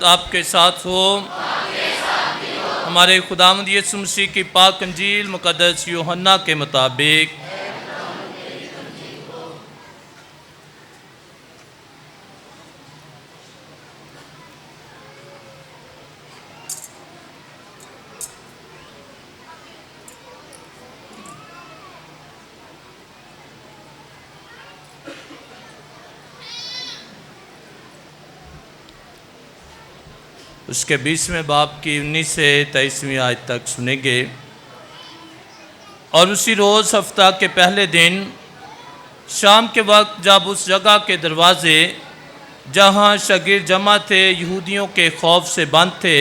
آپ کے ساتھ ہو۔ ہمارے خداوند یسوع مسیح کی پاک انجیل مقدس یوحنا کے مطابق۔ اس کے 20ویں باب کی 19 سے 23ویں آیت تک سنیں گے۔ اور اسی روز ہفتہ کے پہلے دن شام کے وقت جب اس جگہ کے دروازے جہاں شاگرد جمع تھے یہودیوں کے خوف سے بند تھے،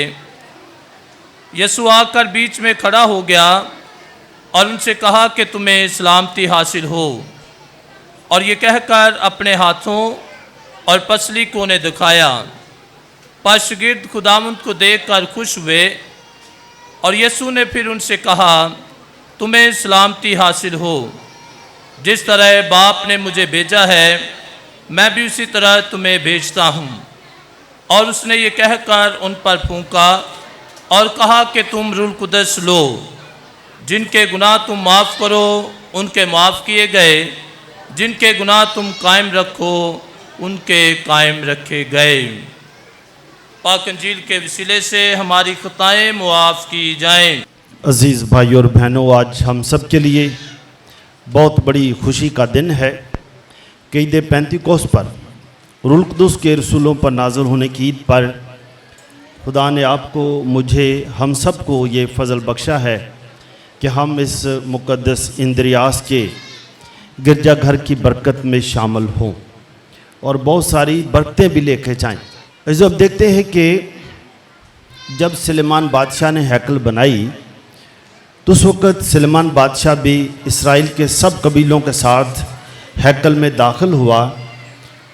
یسوع آ کر بیچ میں کھڑا ہو گیا اور ان سے کہا کہ تمہیں سلامتی حاصل ہو، اور یہ کہہ کر اپنے ہاتھوں اور پسلی کو انہیں دکھایا۔ پس شاگرد خداوند کو دیکھ کر خوش ہوئے، اور یسوع نے پھر ان سے کہا تمہیں سلامتی حاصل ہو، جس طرح باپ نے مجھے بھیجا ہے میں بھی اسی طرح تمہیں بھیجتا ہوں۔ اور اس نے یہ کہہ کر ان پر پھونکا اور کہا کہ تم روح القدس لو، جن کے گناہ تم معاف کرو ان کے معاف کیے گئے، جن کے گناہ تم قائم رکھو ان کے قائم رکھے گئے۔ پاک انجیل کے وسیلے سے ہماری خطائیں معاف کی جائیں۔ عزیز بھائی اور بہنوں، آج ہم سب کے لیے بہت بڑی خوشی کا دن ہے کہ عید پینتیکوست پر روح القدس کے رسولوں پر نازل ہونے کی عید پر خدا نے آپ کو، مجھے، ہم سب کو یہ فضل بخشا ہے کہ ہم اس مقدس اندریاس کے گرجا گھر کی برکت میں شامل ہوں اور بہت ساری برکتیں بھی لے کے جائیں۔ اب دیکھتے ہیں کہ جب سلیمان بادشاہ نے ہیکل بنائی تو اس وقت سلیمان بادشاہ بھی اسرائیل کے سب قبیلوں کے ساتھ ہیکل میں داخل ہوا،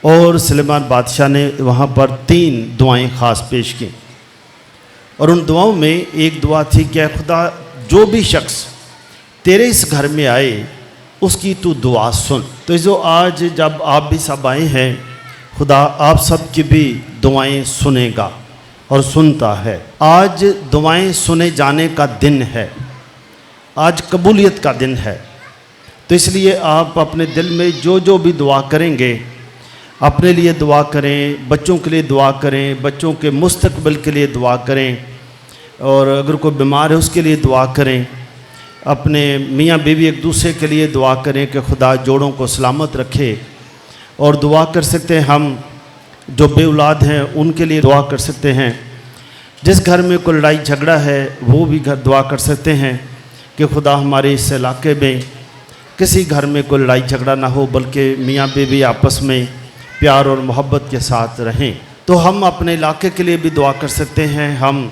اور سلیمان بادشاہ نے وہاں پر 3 دعائیں خاص پیش کی، اور ان دعاؤں میں ایک دعا تھی کہ اے خدا، جو بھی شخص تیرے اس گھر میں آئے اس کی تو دعا سن۔ تو جو آج جب آپ بھی سب آئے ہیں، خدا آپ سب کی بھی دعائیں سنے گا اور سنتا ہے۔ آج دعائیں سنے جانے کا دن ہے، آج قبولیت کا دن ہے، تو اس لیے آپ اپنے دل میں جو بھی دعا کریں گے، اپنے لیے دعا کریں، بچوں کے لیے دعا کریں، بچوں کے مستقبل کے لیے دعا کریں، اور اگر کوئی بیمار ہے اس کے لیے دعا کریں، اپنے میاں بیوی ایک دوسرے کے لیے دعا کریں کہ خدا جوڑوں کو سلامت رکھے، اور دعا کر سکتے ہیں ہم جو بے اولاد ہیں ان کے لیے دعا کر سکتے ہیں۔ جس گھر میں کوئی لڑائی جھگڑا ہے وہ بھی دعا کر سکتے ہیں کہ خدا ہمارے اس علاقے میں کسی گھر میں کوئی لڑائی جھگڑا نہ ہو، بلکہ میاں بیوی آپس میں پیار اور محبت کے ساتھ رہیں۔ تو ہم اپنے علاقے کے لیے بھی دعا کر سکتے ہیں، ہم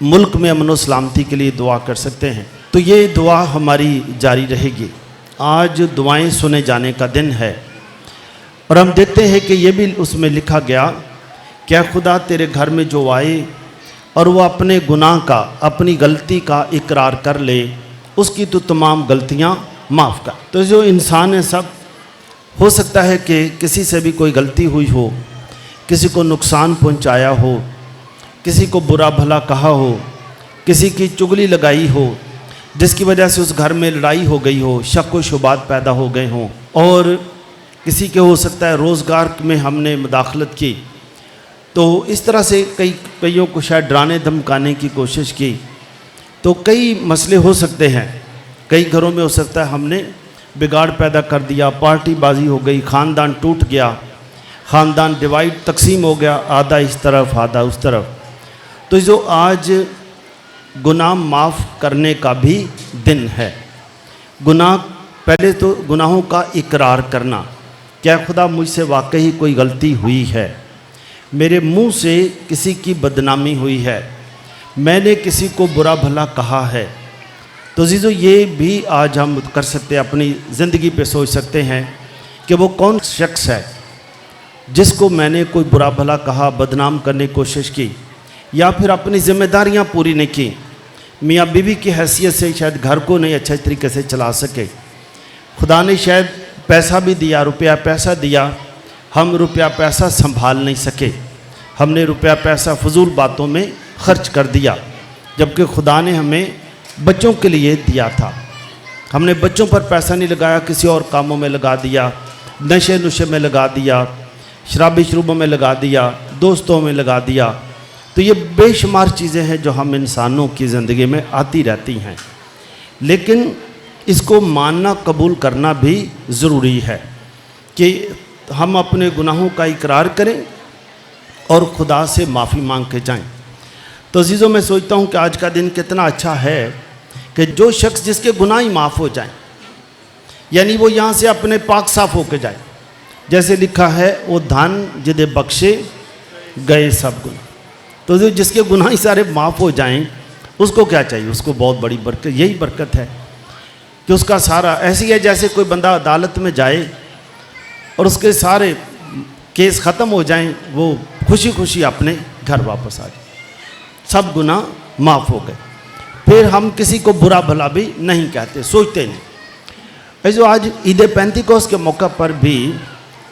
ملک میں امن و سلامتی کے لیے دعا کر سکتے ہیں۔ تو یہ دعا ہماری جاری رہے گی۔ آج دعائیں سنے جانے کا دن ہے، اور ہم دیکھتے ہیں کہ یہ بھی اس میں لکھا گیا کہ خدا تیرے گھر میں جو آئے اور وہ اپنے گناہ کا، اپنی غلطی کا اقرار کر لے، اس کی تو تمام غلطیاں معاف کر۔ تو جو انسان ہے سب، ہو سکتا ہے کہ کسی سے بھی کوئی غلطی ہوئی ہو، کسی کو نقصان پہنچایا ہو، کسی کو برا بھلا کہا ہو، کسی کی چگلی لگائی ہو، جس کی وجہ سے اس گھر میں لڑائی ہو گئی ہو، شک و شبہات پیدا ہو گئے ہوں، اور کسی کے ہو سکتا ہے روزگار میں ہم نے مداخلت کی، تو اس طرح سے کئیوں کو شاید ڈرانے دھمکانے کی کوشش کی، تو کئی مسئلے ہو سکتے ہیں۔ کئی گھروں میں ہو سکتا ہے ہم نے بگاڑ پیدا کر دیا، پارٹی بازی ہو گئی، خاندان ٹوٹ گیا، خاندان ڈیوائڈ تقسیم ہو گیا، آدھا اس طرف آدھا اس طرف۔ تو جو آج گناہ معاف کرنے کا بھی دن ہے۔ گناہ، پہلے تو گناہوں کا اقرار کرنا، کیا خدا مجھ سے واقعی کوئی غلطی ہوئی ہے، میرے منہ سے کسی کی بدنامی ہوئی ہے، میں نے کسی کو برا بھلا کہا ہے، تو عزیزو یہ بھی آج ہم کر سکتے ہیں، اپنی زندگی پہ سوچ سکتے ہیں کہ وہ کون شخص ہے جس کو میں نے کوئی برا بھلا کہا، بدنام کرنے کی کوشش کی، یا پھر اپنی ذمہ داریاں پوری نہیں کی، میاں بیوی کی حیثیت سے شاید گھر کو نہیں اچھے طریقے سے چلا سکے، خدا نے شاید پیسہ بھی دیا، روپیہ پیسہ دیا، ہم روپیہ پیسہ سنبھال نہیں سکے، ہم نے روپیہ پیسہ فضول باتوں میں خرچ کر دیا، جبکہ خدا نے ہمیں بچوں کے لیے دیا تھا۔ ہم نے بچوں پر پیسہ نہیں لگایا، کسی اور کاموں میں لگا دیا، نشے میں لگا دیا، شرابی شروبوں میں لگا دیا، دوستوں میں لگا دیا۔ تو یہ بے شمار چیزیں ہیں جو ہم انسانوں کی زندگی میں آتی رہتی ہیں، لیکن اس کو ماننا قبول کرنا بھی ضروری ہے کہ ہم اپنے گناہوں کا اقرار کریں اور خدا سے معافی مانگ کے جائیں۔ تو عزیزوں، میں سوچتا ہوں کہ آج کا دن کتنا اچھا ہے کہ جو شخص جس کے گناہ ہی معاف ہو جائیں، یعنی وہ یہاں سے اپنے پاک صاف ہو کے جائے، جیسے لکھا ہے وہ دھن جدے بخشے گئے سب گناہ۔ تو جس کے گناہ ہی سارے معاف ہو جائیں، اس کو کیا چاہیے؟ اس کو بہت بڑی برکت، یہی برکت ہے کہ اس کا سارا ایسی ہے جیسے کوئی بندہ عدالت میں جائے اور اس کے سارے کیس ختم ہو جائیں، وہ خوشی خوشی اپنے گھر واپس آ جائے، سب گناہ معاف ہو گئے۔ پھر ہم کسی کو برا بھلا بھی نہیں کہتے، سوچتے نہیں۔ ایسو آج عید پینتیکوس کے موقع پر بھی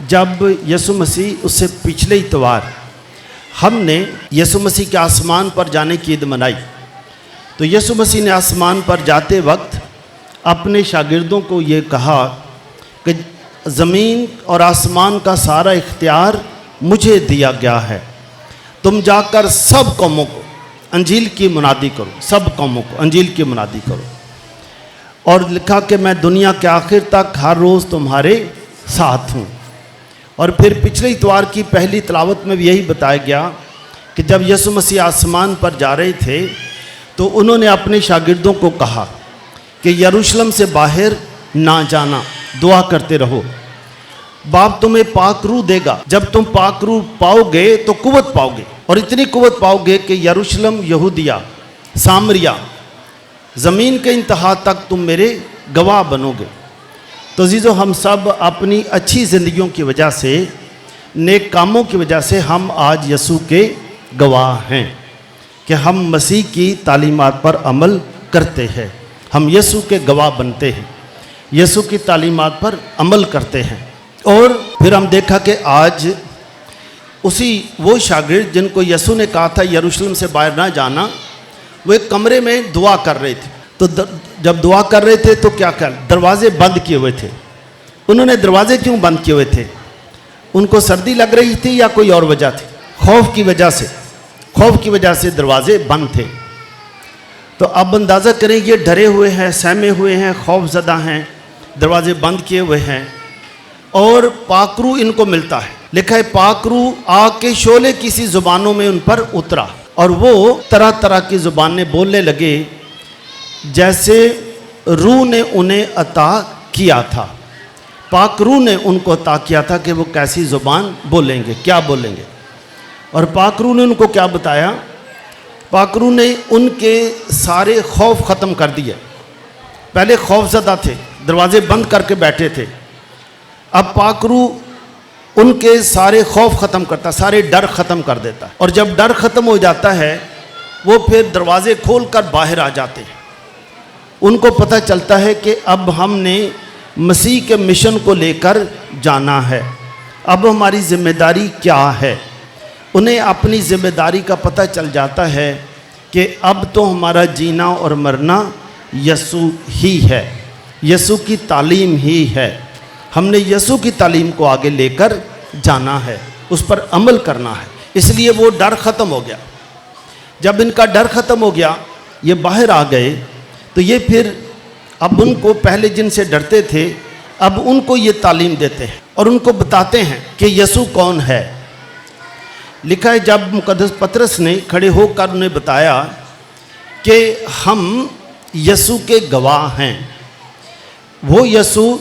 جب یسوع مسیح اس سے پچھلے اتوار ہم نے یسوع مسیح کے آسمان پر جانے کی عید منائی، تو یسوع مسیح نے آسمان پر جاتے وقت اپنے شاگردوں کو یہ کہا کہ زمین اور آسمان کا سارا اختیار مجھے دیا گیا ہے، تم جا کر سب قوموں کو انجیل کی منادی کرو، سب قوموں کو انجیل کی منادی کرو، اور لکھا کہ میں دنیا کے آخر تک ہر روز تمہارے ساتھ ہوں۔ اور پھر پچھلے اتوار کی پہلی تلاوت میں بھی یہی بتایا گیا کہ جب یسوع مسیح آسمان پر جا رہے تھے تو انہوں نے اپنے شاگردوں کو کہا کہ یروشلم سے باہر نہ جانا، دعا کرتے رہو، باپ تمہیں پاک روح دے گا، جب تم پاک روح پاؤ گے تو قوت پاؤ گے، اور اتنی قوت پاؤ گے کہ یروشلم، یہودیہ، سامریہ، زمین کے انتہا تک تم میرے گواہ بنو گے۔ تو عزیزو، ہم سب اپنی اچھی زندگیوں کی وجہ سے، نیک کاموں کی وجہ سے ہم آج یسوع کے گواہ ہیں کہ ہم مسیح کی تعلیمات پر عمل کرتے ہیں، ہم یسوع کے گواہ بنتے ہیں، یسوع کی تعلیمات پر عمل کرتے ہیں۔ اور پھر ہم دیکھا کہ آج وہ شاگرد جن کو یسوع نے کہا تھا یروشلم سے باہر نہ جانا، وہ ایک کمرے میں دعا کر رہے تھے۔ تو جب دعا کر رہے تھے تو کیا دروازے بند کیے ہوئے تھے۔ انہوں نے دروازے کیوں بند کیے ہوئے تھے؟ ان کو سردی لگ رہی تھی یا کوئی اور وجہ تھی؟ خوف کی وجہ سے دروازے بند تھے۔ تو اب اندازہ کریں، یہ ڈرے ہوئے ہیں، سہمے ہوئے ہیں، خوف زدہ ہیں، دروازے بند کیے ہوئے ہیں، اور پاک روح ان کو ملتا ہے۔ لکھا ہے پاک روح آگ کے شعلے کسی زبانوں میں ان پر اترا، اور وہ طرح طرح کی زبانیں بولنے لگے جیسے روح نے انہیں عطا کیا تھا۔ پاک روح نے ان کو عطا کیا تھا کہ وہ کیسی زبان بولیں گے، کیا بولیں گے۔ اور پاک روح نے ان کو کیا بتایا؟ پاک روح نے ان کے سارے خوف ختم کر دیے۔ پہلے خوف زدہ تھے، دروازے بند کر کے بیٹھے تھے، اب پاک روح ان کے سارے خوف ختم کرتا، سارے ڈر ختم کر دیتا، اور جب ڈر ختم ہو جاتا ہے وہ پھر دروازے کھول کر باہر آ جاتے ہیں۔ ان کو پتہ چلتا ہے کہ اب ہم نے مسیح کے مشن کو لے کر جانا ہے، اب ہماری ذمہ داری کیا ہے۔ انہیں اپنی ذمہ داری کا پتہ چل جاتا ہے کہ اب تو ہمارا جینا اور مرنا یسوع ہی ہے، یسوع کی تعلیم ہی ہے، ہم نے یسوع کی تعلیم کو آگے لے کر جانا ہے، اس پر عمل کرنا ہے۔ اس لیے وہ ڈر ختم ہو گیا۔ جب ان کا ڈر ختم ہو گیا، یہ باہر آ گئے، تو یہ پھر اب ان کو پہلے جن سے ڈرتے تھے اب ان کو یہ تعلیم دیتے ہیں اور ان کو بتاتے ہیں کہ یسوع کون ہے۔ لکھا ہے جب مقدس پطرس نے کھڑے ہو کر انہیں بتایا کہ ہم یسوع کے گواہ ہیں، وہ یسوع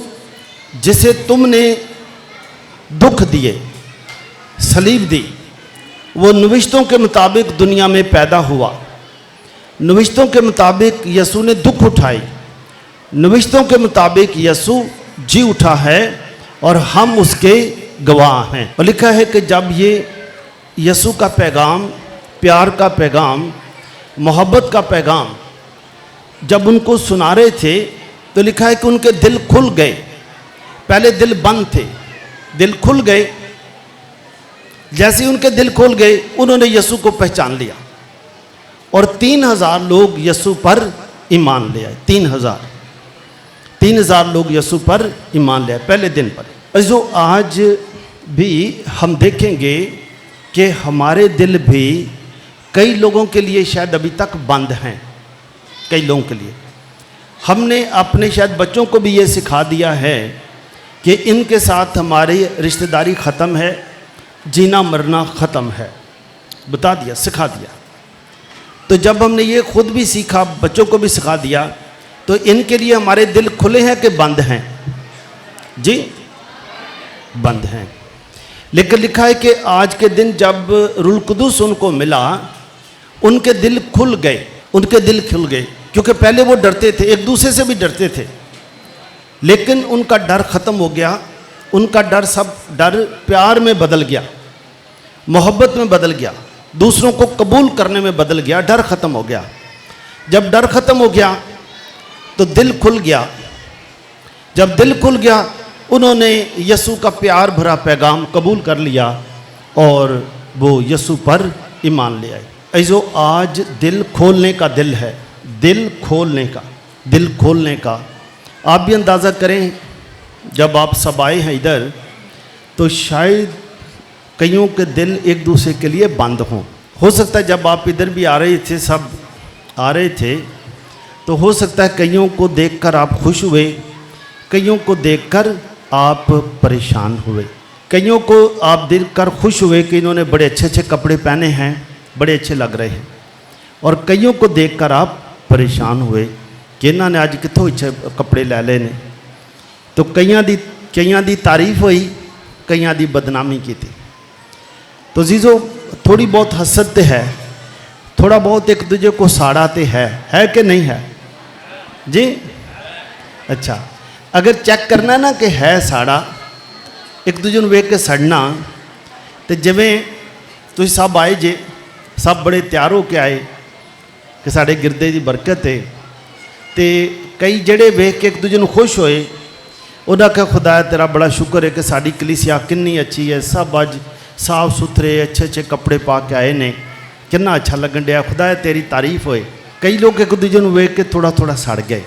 جسے تم نے دکھ دیے، صلیب دی، وہ نوشتوں کے مطابق دنیا میں پیدا ہوا، نوشتوں کے مطابق یسوع نے دکھ اٹھائی، نوشتوں کے مطابق یسوع جی اٹھا ہے اور ہم اس کے گواہ ہیں۔ اور لکھا ہے کہ جب یہ یسوع کا پیغام، پیار کا پیغام، محبت کا پیغام جب ان کو سنا رہے تھے تو لکھا ہے کہ ان کے دل کھل گئے۔ پہلے دل بند تھے، دل کھل گئے जैसे ही उनके दिल खोल गए, उन्होंने यीशु को पहचान लिया और 3000 लोग यीशु पर ईमान ले आए। 3000 लोग यीशु पर ईमान ले आए पहले दिन पर। जो आज भी हम देखेंगे कि हमारे दिल भी कई लोगों के लिए शायद अभी तक बंद हैं। कई लोगों के लिए हमने अपने शायद बच्चों को भी ये सिखा दिया है कि इनके साथ हमारी रिश्तेदारी ख़त्म है, जीना मरना ख़त्म है, बता दिया, सिखा दिया। तो जब हमने ये खुद भी सीखा, बच्चों को भी सिखा दिया, तो इनके लिए हमारे दिल खुले हैं कि बंद हैं? जी बंद हैं। लेकिन लिखा है कि आज के दिन जब रूह कुदूस उनको मिला, उनके दिल खुल गए, उनके दिल खुल गए। क्योंकि पहले वो डरते थे, एक दूसरे से भी डरते थे, लेकिन उनका डर ख़त्म हो गया। उनका डर, सब डर प्यार में बदल गया, मोहब्बत में बदल गया, दूसरों को कबूल करने में बदल गया। डर ख़त्म हो गया। जब डर ख़त्म हो गया तो दिल खुल गया। जब दिल खुल गया, उन्होंने यीशु का प्यार भरा पैगाम कबूल कर लिया और वो यीशु पर ईमान ले आए। ऐसो आज दिल खोलने का दिल है, दिल खोलने का, दिल खोलने का। आप भी अंदाज़ा करें, जब आप सब आए हैं इधर, तो शायद कईयों के दिल एक दूसरे के लिए बंद हों। हो सकता है जब आप इधर भी आ रहे थे, सब आ रहे थे, तो हो सकता है कईयों को देखकर आप खुश हुए, कईयों को देखकर आप परेशान हुए, कईयों को आप देखकर खुश हुए कि इन्होंने बड़े अच्छे अच्छे कपड़े पहने हैं, बड़े अच्छे लग रहे हैं, और कईयों को देखकर आप परेशान हुए कि इन्होंने आज कितों अच्छे कपड़े लै ले ने। तो कईयां दी तारीफ हुई, कईयां दी बदनामी की थी। तो जीजो, थोड़ी बहुत हसद तो है, थोड़ा बहुत एक दूसरे को साड़ा तो है कि नहीं है जी? अच्छा, अगर चेक करना ना कि है साड़ा, एक दूजे वेख के सड़ना, तो जिमें तुम सब आए जे, सब बड़े तैयार हो के आए कि साढ़े गिरदे की बरकत है, तो कई जड़े वेख के एक दूजे खुश होए, उन्हें आख्या खुदा तेरा बड़ा शुक्र है कि साड़ी कलीसिया कितनी अच्छी है, सब अज साफ सुथरे अच्छे अच्छे कपड़े पा के आए ने, कितना अच्छा लगन दिया, खुदा तेरी तारीफ होए। कई लोग एक दूजे वेख के थोड़ा थोड़ा सड़ गए।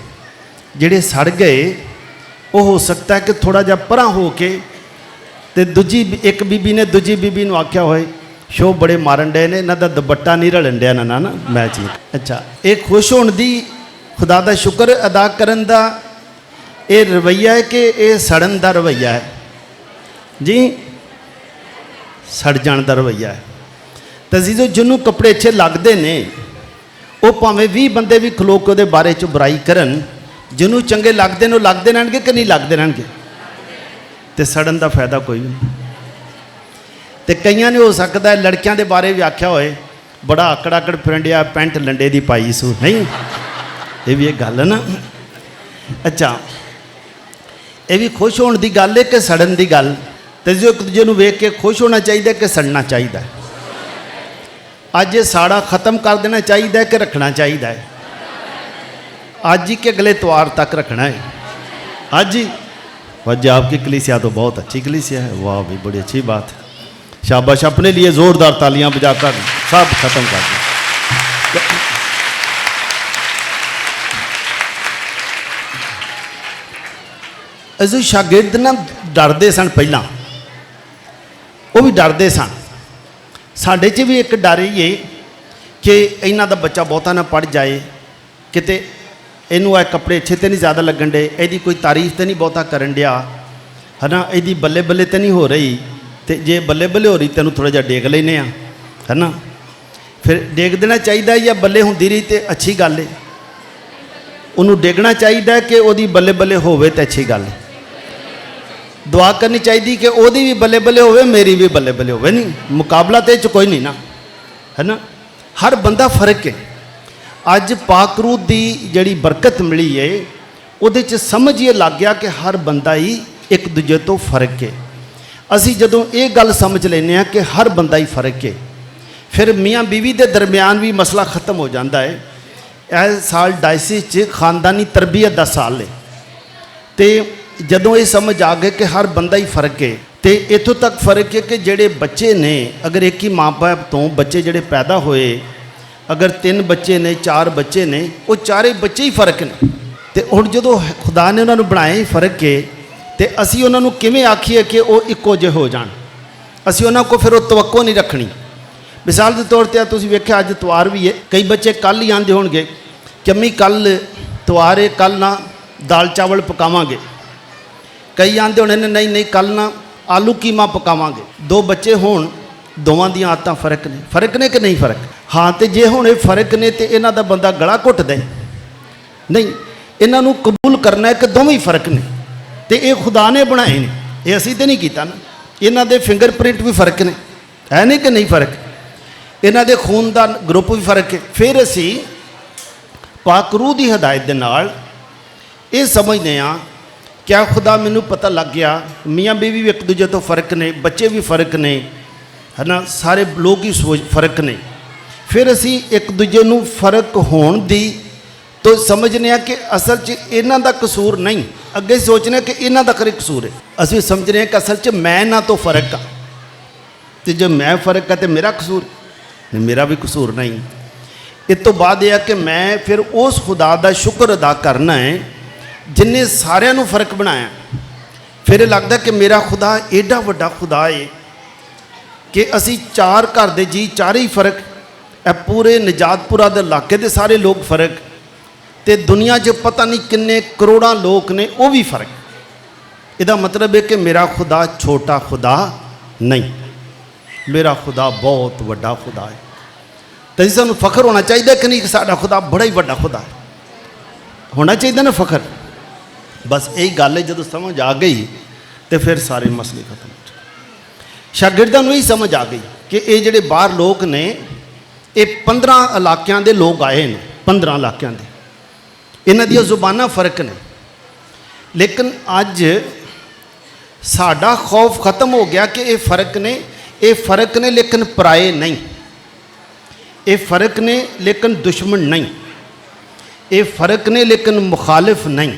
जेड़े सड़ गए वो हो सकता है कि थोड़ा जा परा हो के ते दूजी एक बीबी ने दूजी बीबी नूं आख्या होए, शो बड़े मारन डे ने, इन्हां दा दुपट्टा नहीं रलन दिया ना मैं जी। अच्छा, एक खुश होने दी, खुदा दा शुक्र अदा करन दा ये रवैया है कि ये सड़न दा रवैया है जी? सड़ जाण दा रवैया है। तो जीजो, जिन्हों कपड़े अच्छे लगते ने, वो भावें 20 बंदे भी खलो के उहदे बारे च बुराई करन, जिन्हों चंगे लगते हैं लगते रहणगे कि नहीं लगते रहणगे? तो सड़न का फायदा कोई नहीं। तो कईयां ने हो सकता है लड़कियां के बारे भी आख्या होए, बड़ा आकड़ आकड़ फिरंडिया, पैंट लंडे की पाई सू, नहीं? ये भी एक गल है ना। अच्छा, ये भी खुश होने की गल है कि सड़न की गल? तो जो एक दूजे वेख के खुश होना चाहिए कि सड़ना चाहिए? अज ये साड़ा ख़त्म कर देना चाहिए कि रखना चाहिए? आज ही के अगले इतवार तक रखना है। आज ही वजह आपकी कलीसिया तो बहुत अच्छी कलीसिया है, वाह भी बड़ी अच्छी बात है, शाबाश। अपने लिए ज़ोरदार तालियां बजाकर सब ख़त्म कर दिया। अजो शागिर्द ना डरते सन, पहला वो भी डरते सन। साढ़े च भी एक डर ही है कि इन्हों का बच्चा बहुता ना पढ़ जाए, किते इनू कपड़े अच्छे तो नहीं ज़्यादा लगन डे, यदी कोई तारीफ तो नहीं बहुता करन दिया, है ना, यदी बल्ले बल्ले तो नहीं हो रही, तो जे बल्ले बल्ले हो रही तेन थोड़ा जहा डेग लेने, है ना, फिर डेग देना चाहिए, या बल्ले होंदी रही तो अच्छी गल है, उन्होंने डेगना चाहिए कि वही बल्ले बल्ले होवे तो अच्छी गल है। दुआ करनी चाहिए कि वही भी बल्ले बल्ले होवे, मेरी भी बल्ले बल्ले होवे, नहीं मुकाबला तो इस कोई नहीं ना, है ना। हर बंदा फर्क है। अज पाकरूह की जड़ी बरकत मिली है, उहदे च समझ ये लग गया कि हर बंदा ही एक दूजे तो फर्क है। असी जदों ये गल समझ लेने कि हर बंदा ही फर्क है, फिर मियाँ बीवी के दरम्यान भी मसला ख़त्म हो जाता है। यह साल डायसिस च खानदानी तरबियत का साल है, तो जदों ये समझ आ गए कि हर बंदा ही फर्क है, ਤੇ ਇੱਥੋਂ ਤੱਕ ਫਰਕ ਹੈ ਕਿ ਜਿਹੜੇ ਬੱਚੇ ਨੇ ਅਗਰ ਇੱਕ ਹੀ ਮਾਂ ਬਾਪ ਤੋਂ ਬੱਚੇ ਜਿਹੜੇ ਪੈਦਾ ਹੋਏ, ਅਗਰ 3 ਬੱਚੇ ਨੇ 4 ਬੱਚੇ ਨੇ, ਉਹ ਚਾਰੇ ਬੱਚੇ ਹੀ ਫਰਕ ਨੇ। ਤੇ ਹੁਣ ਜਦੋਂ ਖੁਦਾ ਨੇ ਉਹਨਾਂ ਨੂੰ ਬਣਾਇਆ ਹੀ ਫਰਕ ਹੈ, ਤੇ ਅਸੀਂ ਉਹਨਾਂ ਨੂੰ ਕਿਵੇਂ ਆਖੀਏ ਕਿ ਉਹ ਇੱਕੋ ਜਿਹੇ ਹੋ ਜਾਣ? ਅਸੀਂ ਉਹਨਾਂ ਕੋਲ ਫਿਰ ਉਹ ਤਵੱਕੋ ਨਹੀਂ ਰੱਖਣੀ। ਮਿਸਾਲ ਦੇ ਤੌਰ 'ਤੇ ਤੁਸੀਂ ਵੇਖਿਆ ਅੱਜ ਇਤਵਾਰ ਵੀ ਹੈ, ਕਈ ਬੱਚੇ ਕੱਲ੍ਹ ਹੀ ਆਉਂਦੇ ਹੋਣਗੇ ਕਿ ਅੰਮੀ ਕੱਲ੍ਹ ਇਤਵਾਰ ਹੈ, ਕੱਲ੍ਹ ਨਾ ਦਾਲ ਚਾਵਲ ਪਕਾਵਾਂਗੇ। ਕਈ ਆਉਂਦੇ ਹੋਣੇ ਨੇ ਨਹੀਂ ਨਹੀਂ ਕੱਲ੍ਹ ਨਾ ਆਲੂ ਕੀਮਾ ਪਕਾਵਾਂਗੇ। 2 ਬੱਚੇ ਹੋਣ, ਦੋਵਾਂ ਦੀਆਂ ਆਦਤਾਂ ਫਰਕ ਨੇ ਕਿ ਨਹੀਂ ਫਰਕ? ਹਾਂ, ਤੇ ਜੇ ਹੁਣ ਇਹ ਫਰਕ ਨੇ ਤੇ ਇਹਨਾਂ ਦਾ ਬੰਦਾ ਗਲਾ ਘੁੱਟ ਦੇ? ਨਹੀਂ, ਇਹਨਾਂ ਨੂੰ ਕਬੂਲ ਕਰਨਾ ਹੈ ਕਿ ਦੋਵੇਂ ਹੀ ਫਰਕ ਨੇ, ਤੇ ਇਹ ਖੁਦਾ ਨੇ ਬਣਾਏ ਨੇ, ਇਹ ਅਸੀਂ ਤੇ ਨਹੀਂ ਕੀਤਾ ਨਾ। ਇਹਨਾਂ ਦੇ ਫਿੰਗਰਪ੍ਰਿੰਟ ਵੀ ਫਰਕ ਨੇ, ਹੈ ਨਹੀਂ ਕਿ ਨਹੀਂ ਫਰਕ? ਇਹਨਾਂ ਦੇ ਖੂਨ ਦਾ ਗਰੁੱਪ ਵੀ ਫਰਕ ਹੈ। ਫਿਰ ਅਸੀਂ ਪਾਕ ਰੂਹ ਦੀ ਹਦਾਇਤ ਦੇ ਨਾਲ ਇਹ ਸਮਝਦੇ ਹਾਂ ਕਿਆ ਖੁਦਾ ਮੈਨੂੰ ਪਤਾ ਲੱਗ ਗਿਆ ਮੀਆਂ ਬੀਵੀ ਵੀ ਇੱਕ ਦੂਜੇ ਤੋਂ ਫਰਕ ਨੇ, ਬੱਚੇ ਵੀ ਫਰਕ ਨੇ, ਹੈ ਨਾ, ਸਾਰੇ ਲੋਕ ਹੀ ਫਰਕ ਨੇ। ਫਿਰ ਅਸੀਂ ਇੱਕ ਦੂਜੇ ਨੂੰ ਫਰਕ ਹੋਣ ਦੀ ਤੋਂ ਸਮਝਦੇ ਹਾਂ ਕਿ ਅਸਲ 'ਚ ਇਹਨਾਂ ਦਾ ਕਸੂਰ ਨਹੀਂ, ਅੱਗੇ ਸੋਚਦੇ ਹਾਂ ਕਿ ਇਹਨਾਂ ਦਾ ਖਰੇ ਕਸੂਰ ਹੈ। ਅਸੀਂ ਸਮਝਦੇ ਹਾਂ ਕਿ ਅਸਲ 'ਚ ਮੈਂ ਇਹਨਾਂ ਤੋਂ ਫਰਕ ਆ, ਤੇ ਜੇ ਮੈਂ ਫਰਕ ਆ ਤੇ ਮੇਰਾ ਕਸੂਰ, ਮੇਰਾ ਵੀ ਕਸੂਰ ਨਹੀਂ। ਇਸ ਤੋਂ ਬਾਅਦ ਇਹ ਹੈ ਕਿ ਮੈਂ ਫਿਰ ਉਸ ਖੁਦਾ ਦਾ ਸ਼ੁਕਰ ਅਦਾ ਕਰਨਾ ਹੈ ਜਿਨ੍ਹੇ ਸਾਰਿਆਂ ਨੂੰ ਫਰਕ ਬਣਾਇਆ। ਫਿਰ ਇਹ ਲੱਗਦਾ ਕਿ ਮੇਰਾ ਖੁਦਾ ਐਡਾ ਵੱਡਾ ਖੁਦਾ ਹੈ ਕਿ ਅਸੀਂ 4 ਘਰ ਦੇ ਜੀ ਚਾਰੇ ਹੀ ਫਰਕ, ਇਹ ਪੂਰੇ ਨਜਾਤਪੁਰਾ ਦੇ ਇਲਾਕੇ ਦੇ ਸਾਰੇ ਲੋਕ ਫਰਕ, ਤੇ ਦੁਨੀਆ 'ਚ ਪਤਾ ਨਹੀਂ ਕਿੰਨੇ ਕਰੋੜਾਂ ਲੋਕ ਨੇ ਉਹ ਵੀ ਫਰਕ। ਇਹਦਾ ਮਤਲਬ ਹੈ ਕਿ ਮੇਰਾ ਖੁਦਾ ਛੋਟਾ ਖੁਦਾ ਨਹੀਂ, ਮੇਰਾ ਖੁਦਾ ਬਹੁਤ ਵੱਡਾ ਖੁਦਾ ਹੈ। ਤੇ ਸਾਨੂੰ ਫਖਰ ਹੋਣਾ ਚਾਹੀਦਾ ਕਿ ਨਹੀਂ ਕਿ ਸਾਡਾ ਖੁਦਾ ਬੜਾ ਹੀ ਵੱਡਾ ਖੁਦਾ ਹੈ? ਹੋਣਾ ਚਾਹੀਦਾ ਨਾ ਫਖਰ। ਬਸ ਇਹੀ ਗੱਲ ਹੈ, ਜਦੋਂ ਸਮਝ ਆ ਗਈ ਤੇ ਫਿਰ ਸਾਰੇ ਮਸਲੇ ਖਤਮ ਹੋ ਜਾਣ। ਸ਼ਾਗਿਰਦਾਂ ਨੂੰ ਹੀ ਸਮਝ ਆ ਗਈ ਕਿ ਇਹ ਜਿਹੜੇ ਬਾਹਰ ਲੋਕ ਨੇ ਇਹ 15 ਇਲਾਕਿਆਂ ਦੇ ਲੋਕ ਆਏ ਨੇ, 15 ਇਲਾਕਿਆਂ ਦੇ, ਇਹਨਾਂ ਦੀਆਂ ਜ਼ੁਬਾਨਾਂ ਫਰਕ ਨੇ। ਲੇਕਿਨ ਅੱਜ ਸਾਡਾ ਖੌਫ ਖਤਮ ਹੋ ਗਿਆ ਕਿ ਇਹ ਫਰਕ ਨੇ ਲੇਕਿਨ ਪਰਾਏ ਨਹੀਂ, ਇਹ ਫਰਕ ਨੇ ਲੇਕਿਨ ਦੁਸ਼ਮਣ ਨਹੀਂ, ਇਹ ਫਰਕ ਨੇ ਲੇਕਿਨ ਮੁਖਾਲਿਫ ਨਹੀਂ।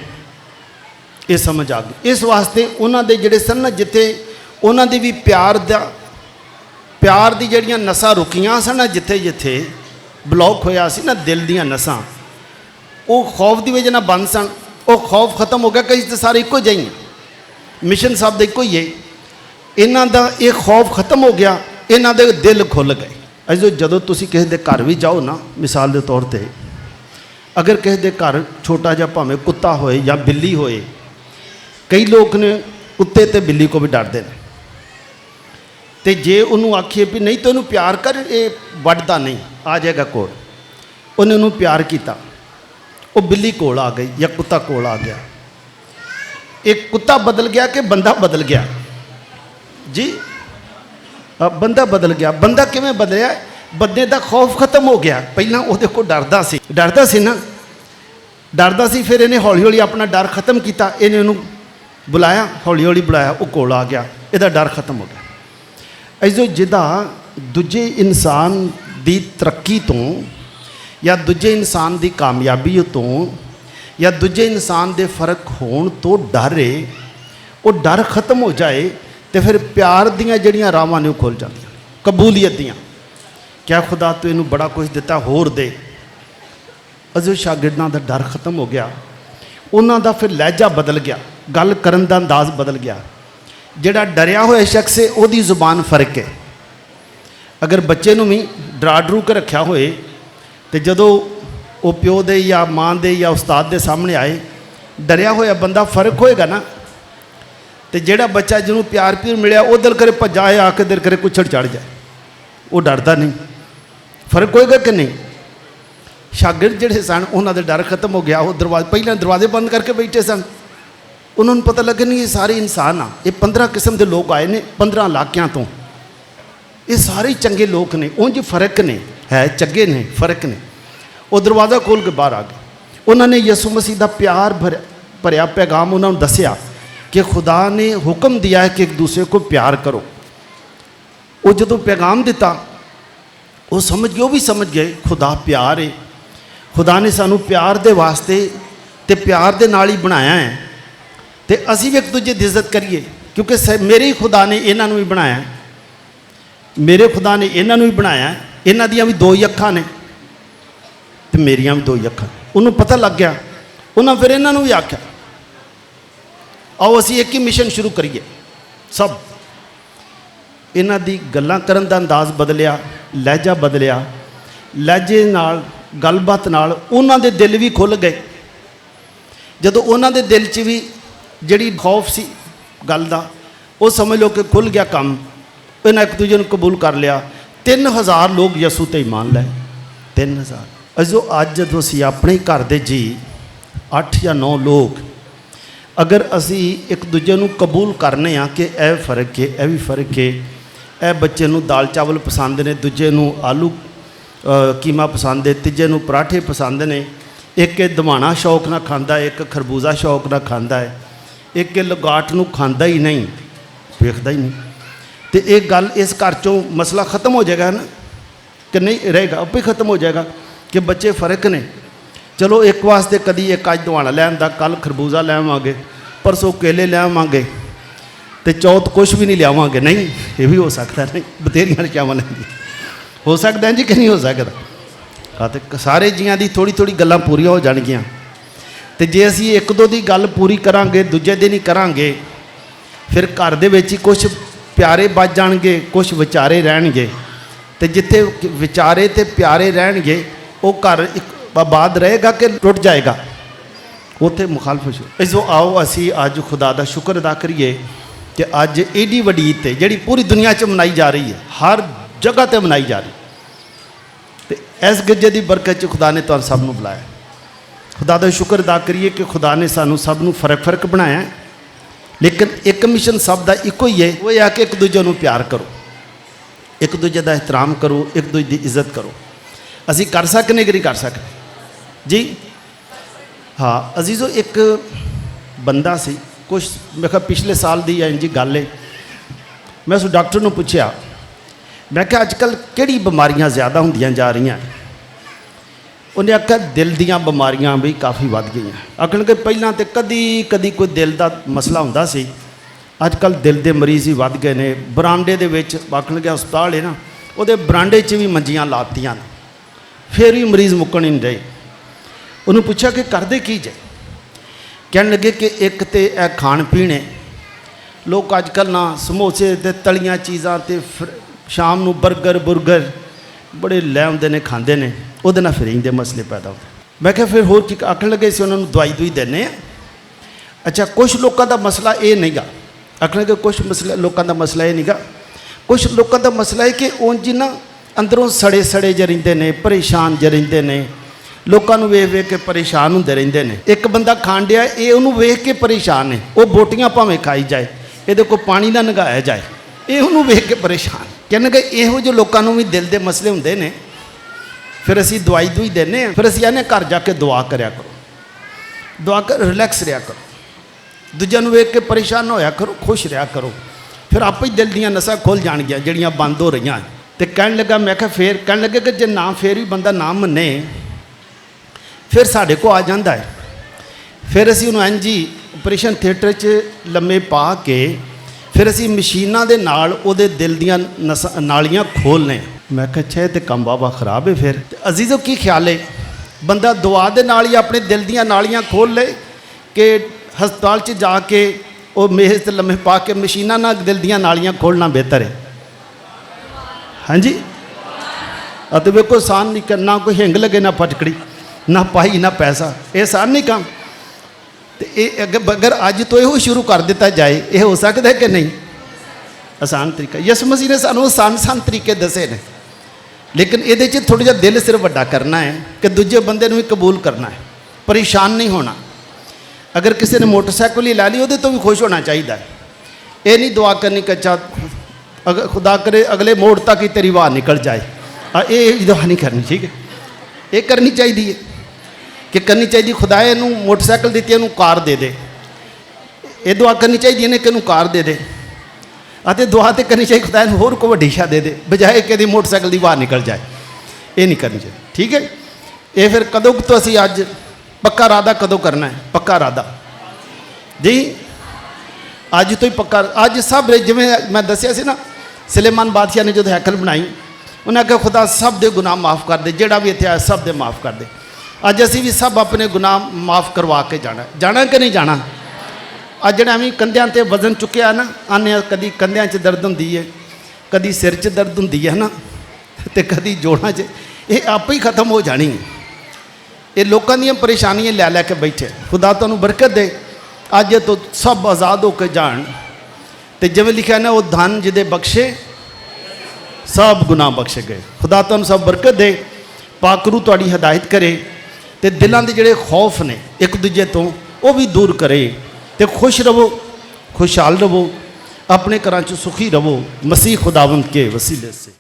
ਇਹ ਸਮਝ ਆ ਗਈ। ਇਸ ਵਾਸਤੇ ਉਹਨਾਂ ਦੇ ਜਿਹੜੇ ਸਨ ਨਾ, ਜਿੱਥੇ ਉਹਨਾਂ ਦੀ ਵੀ ਪਿਆਰ ਦੀ ਜਿਹੜੀਆਂ ਨਸਾਂ ਰੁਕੀਆਂ ਸਨ ਨਾ, ਜਿੱਥੇ ਜਿੱਥੇ ਬਲੌਕ ਹੋਇਆ ਸੀ ਨਾ ਦਿਲ ਦੀਆਂ ਨਸਾਂ, ਉਹ ਖੌਫ ਦੀ ਵਜ੍ਹਾ ਨਾਲ ਬੰਦ ਸਨ। ਉਹ ਖੌਫ ਖਤਮ ਹੋ ਗਿਆ ਕਿ ਇਸ ਸਾਰੇ ਇੱਕੋ ਜਿਹੇ ਹੀ, ਮਿਸ਼ਨ ਸਾਹਿਬ ਦਾ ਇੱਕੋ ਹੀ ਹੈ। ਇਹਨਾਂ ਦਾ ਇਹ ਖੌਫ ਖਤਮ ਹੋ ਗਿਆ, ਇਹਨਾਂ ਦੇ ਦਿਲ ਖੁੱਲ੍ਹ ਗਏ। ਜਦੋਂ ਤੁਸੀਂ ਕਿਸੇ ਦੇ ਘਰ ਵੀ ਜਾਓ ਨਾ, ਮਿਸਾਲ ਦੇ ਤੌਰ ਤੇ ਅਗਰ ਕਿਸੇ ਦੇ ਘਰ ਛੋਟਾ ਜਿਹਾ ਭਾਵੇਂ ਕੁੱਤਾ ਹੋਏ ਜਾਂ ਬਿੱਲੀ ਹੋਏ, ਕਈ ਲੋਕ ਨੇ ਕੁੱਤੇ ਤੇ ਬਿੱਲੀ ਕੋ ਵੀ ਡਰਦੇ ਨੇ, ਤੇ ਜੇ ਉਹਨੂੰ ਆਖੀਏ ਵੀ ਨਹੀਂ ਤੈਨੂੰ ਪਿਆਰ ਕਰ, ਇਹ ਵੱਢਦਾ ਨਹੀਂ, ਆ ਜਾਏਗਾ ਕੋਲ, ਉਹਨੇ ਉਹਨੂੰ ਪਿਆਰ ਕੀਤਾ, ਉਹ ਬਿੱਲੀ ਕੋਲ ਆ ਗਈ ਜਾਂ ਕੁੱਤਾ ਕੋਲ ਆ ਗਿਆ। ਇਹ ਕੁੱਤਾ ਬਦਲ ਗਿਆ ਕਿ ਬੰਦਾ ਬਦਲ ਗਿਆ? ਜੀ ਬੰਦਾ ਬਦਲ ਗਿਆ। ਬੰਦਾ ਕਿਵੇਂ ਬਦਲਿਆ? ਬੰਦੇ ਦਾ ਖੌਫ ਖਤਮ ਹੋ ਗਿਆ। ਪਹਿਲਾਂ ਉਹਦੇ ਕੋਲ ਡਰਦਾ ਸੀ ਨਾ, ਡਰਦਾ ਸੀ, ਫਿਰ ਇਹਨੇ ਹੌਲੀ ਹੌਲੀ ਆਪਣਾ ਡਰ ਖਤਮ ਕੀਤਾ, ਇਹਨੇ ਉਹਨੂੰ ਬੁਲਾਇਆ, ਹੌਲੀ ਹੌਲੀ ਬੁਲਾਇਆ, ਉਹ ਕੋਲ ਆ ਗਿਆ, ਇਹਦਾ ਡਰ ਖਤਮ ਹੋ ਗਿਆ। ਜਿਹਦਾ ਦੂਜੇ ਇਨਸਾਨ ਦੀ ਤਰੱਕੀ ਤੋਂ ਜਾਂ ਦੂਜੇ ਇਨਸਾਨ ਦੀ ਕਾਮਯਾਬੀ ਤੋਂ ਜਾਂ ਦੂਜੇ ਇਨਸਾਨ ਦੇ ਫਰਕ ਹੋਣ ਤੋਂ ਡਰ ਹੈ, ਉਹ ਡਰ ਖਤਮ ਹੋ ਜਾਏ ਤੇ ਫਿਰ ਪਿਆਰ ਦੀਆਂ ਜਿਹੜੀਆਂ ਰਾਵਾਂ ਨੇ ਉਹ ਖੁੱਲ੍ਹ ਜਾਂਦੀਆਂ, ਕਬੂਲੀਅਤ ਦੀਆਂ। ਕਿਆ ਖੁਦਾ ਤੂੰ ਇਹਨੂੰ ਬੜਾ ਕੁਝ ਦਿੱਤਾ, ਹੋਰ ਦੇ। ਅਜੋ ਸ਼ਾਗਿਰਦਾਂ ਦਾ ਡਰ ਖਤਮ ਹੋ ਗਿਆ, ਉਹਨਾਂ ਦਾ ਫਿਰ ਲਹਿਜਾ ਬਦਲ ਗਿਆ, ਗੱਲ ਕਰਨ ਦਾ ਅੰਦਾਜ਼ ਬਦਲ ਗਿਆ। ਜਿਹੜਾ ਡਰਿਆ ਹੋਇਆ ਸ਼ਖਸ ਹੈ ਉਹਦੀ ਜ਼ੁਬਾਨ ਫਰਕ ਹੈ। ਅਗਰ ਬੱਚੇ ਨੂੰ ਵੀ ਡਰਾ ਡਰੂ ਕੇ ਰੱਖਿਆ ਹੋਏ ਤੇ ਜਦੋਂ ਉਹ ਪਿਓ ਦੇ ਜਾਂ ਮਾਂ ਦੇ ਜਾਂ ਉਸਤਾਦ ਦੇ ਸਾਹਮਣੇ ਆਏ, ਡਰਿਆ ਹੋਇਆ ਬੰਦਾ ਫਰਕ ਹੋਏਗਾ ਨਾ। ਤੇ ਜਿਹੜਾ ਬੱਚਾ ਜਿਹਨੂੰ ਪਿਆਰ ਮਿਲਿਆ ਉਹ ਦਿਲ ਕਰੇ ਭੱਜਾਏ, ਆ ਕੇ ਦਿਲ ਕਰੇ ਕੁੱਛੜ ਚੜ ਜਾਏ, ਉਹ ਡਰਦਾ ਨਹੀਂ। ਫਰਕ ਹੋਏਗਾ ਕਿ ਨਹੀਂ? ਸ਼ਾਗਿਰਦ ਜਿਹੜੇ ਸਨ ਉਹਨਾਂ ਦਾ ਡਰ ਖਤਮ ਹੋ ਗਿਆ। ਉਹ ਪਹਿਲਾਂ ਦਰਵਾਜ਼ੇ ਬੰਦ ਕਰਕੇ ਬੈਠੇ ਸਨ, ਉਹਨਾਂ ਨੂੰ ਪਤਾ ਲੱਗਾ ਨਹੀਂ ਇਹ ਸਾਰੇ ਇਨਸਾਨ ਆ, ਇਹ 15 ਕਿਸਮ ਦੇ ਲੋਕ ਆਏ ਨੇ 15 ਇਲਾਕਿਆਂ ਤੋਂ, ਇਹ ਸਾਰੇ ਚੰਗੇ ਲੋਕ ਨੇ, ਉਂਝ ਫਰਕ ਨੇ, ਹੈ ਚੰਗੇ ਨੇ, ਫਰਕ ਨੇ। ਉਹ ਦਰਵਾਜ਼ਾ ਖੋਲ੍ਹ ਕੇ ਬਾਹਰ ਆ ਗਏ। ਉਹਨਾਂ ਨੇ ਯਿਸੂ ਮਸੀਹ ਦਾ ਪਿਆਰ ਭਰਿਆ ਪੈਗਾਮ ਉਹਨਾਂ ਨੂੰ ਦੱਸਿਆ कि खुदा ने हुक्म दिया है कि एक दूसरे को प्यार करो। वो जो पैगाम दिता वो समझ गए, वो भी समझ गए खुदा प्यार है, खुदा ने सानू प्यार दे वास्ते ते प्यार दे नाल ही बनाया है, तो असी भी एक दूजे की इज्जत करिए क्योंकि मेरे ही खुदा ने इन्हों भी बनाया, मेरे खुदा ने इन्हों भी बनाया, इन्हों दियां भी दो ही अखां ने तो मेरियां भी दो ही अखां। उन्होंने पता लग गया, उन्होंने फिर इन्हों भी आख्या आओ असी एक ही मिशन शुरू करिए। सब इन्हों दी गल्लां करन दा अंदाज़ बदलिया, लहजा बदलिया, लहजे नाल गलबात नाल उन्हों दे दिल भी खुल गए। जदों उन्हों दे दिल च भी जिहड़ी खौफ सी गल दा वो समझ लो कि खुल गया काम, इन्हें एक दूजे को कबूल कर लिया। 3000 लोग यसू ते ईमान लाए, 3000। अजो अज जो असी अपने घर दे जी 8 या 9 लोग अगर असी एक दूजे को कबूल करने कि यह फर्क है, यह भी फर्क है, यह बच्चे को दाल चावल पसंद ने, दूजे को आलू कीमा पसंद है, तीजे को पराठे पसंद ने, एक दवाना शौक ना खांदा है, एक खरबूजा शौक ना खांदा है, एक लगाट नूं खांदा ही नहीं, वेखदा ही नहीं, तो एक गल इस घर चों मसला खत्म हो जाएगा ना कि नहीं रहेगा, अब भी खत्म हो जाएगा कि बच्चे फ़र्क ने। चलो एक वास्ते कदी एक अज दवाना लै आंदा, कल खरबूजा लै आवांगे, परसों केले लै आवांगे, तो चौथ कुछ भी नहीं लियावांगे, नहीं ये भी हो सकता नहीं, बथेरियां चावां लैंदी हो सकता जी कि नहीं हो सकता। हाँ तो सारे जियां दी थोड़ी थोड़ी गल्लां पूरियां हो जाणगियां, तो जे असी एक दो दी गल पूरी करांगे दूजे दिन ही करांगे फिर घर दे विच ही कुछ प्यारे बच जाणगे, कुछ विचारे रहणगे, तो जिथे विचारे ते प्यारे रहणगे वो घर एक आबाद रहेगा कि टुट जाएगा, उत्थे मुखालफत। इसो आओ असी अज खुदा दा शुक्र अदा करिए कि अज एडी वड्डी ईद है जिहड़ी पूरी दुनिया च मनाई जा रही है, हर जगह ते मनाई जा रही। तो इस गजे की बरकत च खुदा ने तुहानू सब नूं बुलाया। खुदा दा शुक्र अदा करिए कि खुदा ने सानू सब नूं फर्क बनाया, लेकिन एक मिशन सब दा इको ही है, वो है कि एक दूजे नूं प्यार करो, एक दूजे का एहतराम करो, एक दूजे की इज्जत करो। असी कर सकने कि नहीं कर सकते जी? हाँ अजीज़ो एक बंदा सी कुछ मैं कहा पिछले साल की इंज जी गल है, मैं उस डॉक्टर को पूछया मैं क्या अजकल किहड़ी बीमारियां ज़्यादा होंदियां जा रही हैं? उन्हें आख्या दिल दियां बीमारियां भी काफ़ी वध गई। आखण कि पहलां तो कदी कदी कोई दिल का मसला हुंदा सी, अजकल दिल के मरीज़ ही वध गए ने। बरांडे दे विच आखण के हस्पताल है ना, उहदे बरांडे च भी मंजियां लातियां ने, फिर भी मरीज़ मुक्कण ही नहीं रहे। उन्होंने पूछा कि करदे की जे? कहन लगे कि एक तो यह खाण पीण है, लोग अजकल ना समोसे ते तलियां चीज़ां ते शाम नूं बर्गर बुरगर बड़े लै आउंदे ने खांदे ने, उहदे नाल फिर इंदे मसले पैदा होंदे। मैं क्या फिर होर की आखण लगे सी उन्होंने दवाई दुई देने। अच्छा कुछ लोगों का मसला ये नहीं गा, आखण लगे कुछ मसला लोगों का मसला ये नहीं गा, कुछ लोगों का मसला है कि उंज ना अंदरों सड़े सड़े ज रहिंदे ने, परेशान ज रहिंदे ने, लोगों को वेख वेख के परेशान होंदे रहिंदे ने। एक बंदा खाण डिया ये उन्होंने वेख के परेशान है, वो बोटियां भावें खाई जाए, ये कोई पानी ना नगाया जाए, ये उन्होंने वेख के परेशान। कहने कि इहो जो लोगों को भी दिल के मसले होंदे ने, फिर असी दवाई दुई देने, फिर असी आने घर जाके दुआ करया करो, दुआ कर रिलैक्स रहा करो, दूजे नूं वेख के परेशान होया करो, खुश रहा करो, फिर आप ही दिल दियां नसां खुल जाणगियां जिहड़ियां बंद हो रही। तो कहन लगा मैं क्या फिर कहन लगे कि जे ना फिर भी बंदा ना मने फिर साढ़े को आ जाता है, फिर असी उन्होंने इंज ही ऑपरेशन थिएटर च लम्मे पा के फिर असी मशीनां दे नाल उहदे दिल दियां नालियां खोलने। मैं कहा अच्छा ये तो काम बाबा खराब है। फिर अजीज़ों की ख्याल है बंदा दुआ दे नाल ही अपने दिल दियां नालियां खोल ले कि हस्पताल च जाके वो मेज़ ते लम्मे पा के मशीनां नाल दिल दियां नालियां खोलना बेहतर है? हाँ जी तो वेखो आसान नहीं करना, कोई हिंग लगे ना फटकड़ी ना पाई ना पैसा, ये आसान नहीं काम। तो ये अगर अज तो यो शुरू कर दिता जाए ये हो सकता है कि नहीं? आसान तरीका यसु मसीह ने सानू आसान तरीके दसे ने, लेकिन ये थोड़ा जिहा दिल सिर्फ वड्डा करना है कि दूजे बंदे भी कबूल करना है, परेशान नहीं होना। अगर किसी ने मोटरसाइकिल ही ला ली वो तो भी खुश होना चाहिए। ये नहीं दुआ करनी कि अच्छा अगर खुदा करे अगले मोड़ तक ही तेरी वाह निकल जाए, ये दुआ नहीं करनी। ठीक है ये करनी चाहिए कि करनी चाहिए खुदा इनू मोटरसाइकिल दी इनू कार दे दे, ये दुआ करनी चाहिए इन्हें कि कार दे दे, अते दुआ तो करनी चाहिए खुदा होर को वड्डी शा दे दे बजाए कि मोटरसाइकिल की बाहर निकल जाए, ये नहीं करनी चाहिए। ठीक है ये फिर कदों तो असी अज पक्का इरादा कदों करना है? पक्का इरादा जी ਅੱਜ ਤੋਂ ਹੀ ਪੱਕਾ। ਅੱਜ ਸਭ ਜਿਵੇਂ ਮੈਂ ਦੱਸਿਆ ਸੀ ਨਾ, ਸੁਲੇਮਾਨ ਬਾਦਸ਼ਾਹ ਨੇ ਜਦੋਂ ਹੈਕਲ ਬਣਾਈ, ਉਹਨਾਂ ਕਿਹਾ ਖੁਦਾ ਸਭ ਦੇ ਗੁਨਾਹ ਮਾਫ ਕਰ ਦੇ, ਜਿਹੜਾ ਵੀ ਇੱਥੇ ਆਇਆ ਸਭ ਦੇ ਮਾਫ ਕਰ ਦੇ। ਅੱਜ ਅਸੀਂ ਵੀ ਸਭ ਆਪਣੇ ਗੁਨਾਹ ਮਾਫ ਕਰਵਾ ਕੇ ਜਾਣਾ ਕਿ ਨਹੀਂ ਜਾਣਾ? ਅੱਜ ਜਿਹੜਾ ਐਵੇਂ ਕੰਧਿਆਂ ਤੇ ਵਜ਼ਨ ਚੁੱਕਿਆ ਨਾ, ਆਨੇ ਕਦੀ ਕੰਧਿਆਂ 'ਚ ਦਰਦ ਹੁੰਦੀ ਹੈ, ਕਦੀ ਸਿਰ 'ਚ ਦਰਦ ਹੁੰਦੀ ਹੈ ਨਾ, ਤੇ ਕਦੀ ਜੋੜਾਂ 'ਚ, ਇਹ ਆਪੇ ਹੀ ਖਤਮ ਹੋ ਜਾਣੀ। ਇਹ ਲੋਕਾਂ ਦੀਆਂ ਪਰੇਸ਼ਾਨੀਆਂ ਲੈ ਕੇ ਬੈਠੇ। ਖੁਦਾ ਤੁਹਾਨੂੰ ਬਰਕਤ ਦੇ, ਅੱਜ ਤੋਂ ਸਭ ਆਜ਼ਾਦ ਹੋ ਕੇ ਜਾਣ। ਤੇ ਜਿਵੇਂ ਲਿਖਿਆ ਨਾ, ਉਹ ਧਨ ਜਿਹਦੇ ਬਖਸ਼ੇ ਸਭ ਗੁਨਾਹ ਬਖਸ਼ੇ ਗਏ। ਖੁਦਾ ਤੁਹਾਨੂੰ ਸਭ ਬਰਕਤ ਦੇ, ਪਾਕ ਰੂਹ ਤੁਹਾਡੀ ਹਦਾਇਤ ਕਰੇ, ਤੇ ਦਿਲਾਂ ਦੇ ਜਿਹੜੇ ਖੌਫ ਨੇ ਇੱਕ ਦੂਜੇ ਤੋਂ ਉਹ ਵੀ ਦੂਰ ਕਰੇ, ਤੇ ਖੁਸ਼ ਰਹੋ, खुशहाल रहो, अपने घरां च सुखी रहो, मसीह खुदावंद के वसीले से।